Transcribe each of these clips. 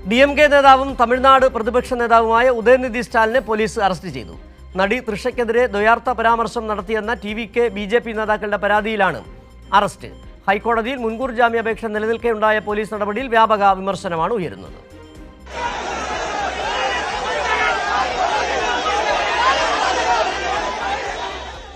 DMK നേതാവും തമിഴ്നാട് പ്രതിപക്ഷ നേതാവുമായ ഉദയനിധി സ്റ്റാലിനെ പോലീസ് അറസ്റ്റ് ചെയ്തു. നടി തൃഷയ്ക്കെതിരെ ദ്വയാർത്ഥ പരാമർശം നടത്തിയെന്ന TVK BJP നേതാക്കളുടെ പരാതിയിലാണ് അറസ്റ്റ്. ഹൈക്കോടതിയിൽ മുൻകൂർ ജാമ്യാപേക്ഷ നിലനിൽക്കെയുണ്ടായ പോലീസ് നടപടിയിൽ വ്യാപക വിമർശനമാണ് ഉയരുന്നത്.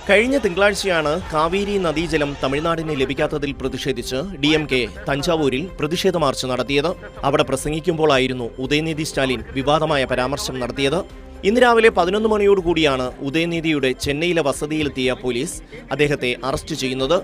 കഴിഞ്ഞ തിങ്കളാഴ്ചയാണ് കാവേരി നദീജലം തമിഴ്നാടിന് ലഭിക്കാത്തതിൽ പ്രതിഷേധിച്ച് DMK തഞ്ചാവൂരിൽ പ്രതിഷേധ മാർച്ച് നടത്തിയത്. അവിടെ പ്രസംഗിക്കുമ്പോഴായിരുന്നു ഉദയനിധി സ്റ്റാലിൻ വിവാദമായ പരാമർശം നടത്തിയത്. ഇന്ന് രാവിലെ 11 മണിയോടുകൂടിയാണ് ഉദയനിധിയുടെ ചെന്നൈയിലെ വസതിയിലെത്തിയ പോലീസ് അദ്ദേഹത്തെ അറസ്റ്റ് ചെയ്യുന്നത്.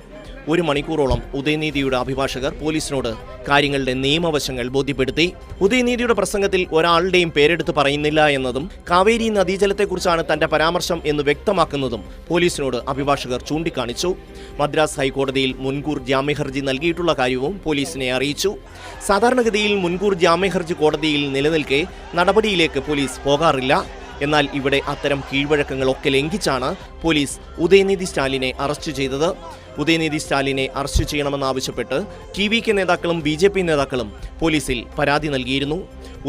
1 മണിക്കൂറോളം ഉദയനിധിയുടെ അഭിഭാഷകർ പോലീസിനോട് കാര്യങ്ങളുടെ നിയമവശങ്ങൾ ബോധ്യപ്പെടുത്തി. ഉദയനിധിയുടെ പ്രസംഗത്തിൽ ഒരാളുടെയും പേരെടുത്ത് പറയുന്നില്ല എന്നതും കാവേരി നദീജലത്തെക്കുറിച്ചാണ് തന്റെ പരാമർശം എന്ന് വ്യക്തമാക്കുന്നതും പോലീസിനോട് അഭിഭാഷകർ ചൂണ്ടിക്കാണിച്ചു. മദ്രാസ് ഹൈക്കോടതിയിൽ മുൻകൂർ ജാമ്യഹർജി നൽകിയിട്ടുള്ള കാര്യവും പോലീസിനെ അറിയിച്ചു. സാധാരണഗതിയിൽ മുൻകൂർ ജാമ്യഹർജി കോടതിയിൽ നിലനിൽക്കെ നടപടിയിലേക്ക് പോലീസ് പോകാറില്ല. എന്നാൽ ഇവിടെ അത്തരം കീഴ്വഴക്കങ്ങളൊക്കെ ലംഘിച്ചാണ് പോലീസ് ഉദയനിധി സ്റ്റാലിനെ അറസ്റ്റ് ചെയ്തത്. ഉദയനിധി സ്റ്റാലിനെ അറസ്റ്റ് ചെയ്യണമെന്നാവശ്യപ്പെട്ട് TVK നേതാക്കളും BJP നേതാക്കളും പോലീസിൽ പരാതി നൽകിയിരുന്നു.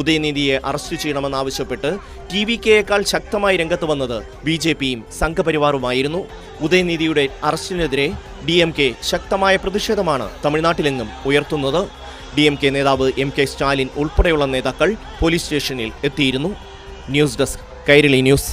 ഉദയനിധിയെ അറസ്റ്റ് ചെയ്യണമെന്നാവശ്യപ്പെട്ട് TVKയേക്കാൾ ശക്തമായി രംഗത്ത് വന്നത് BJPയും സംഘപരിവാറുമായിരുന്നു. ഉദയനിധിയുടെ അറസ്റ്റിനെതിരെ DMK ശക്തമായ പ്രതിഷേധമാണ് തമിഴ്നാട്ടിലെങ്ങും ഉയർത്തുന്നത്. DMK നേതാവ് MK സ്റ്റാലിൻ ഉൾപ്പെടെയുള്ള നേതാക്കൾ പോലീസ് സ്റ്റേഷനിൽ എത്തിയിരുന്നു. News desk Kairali news.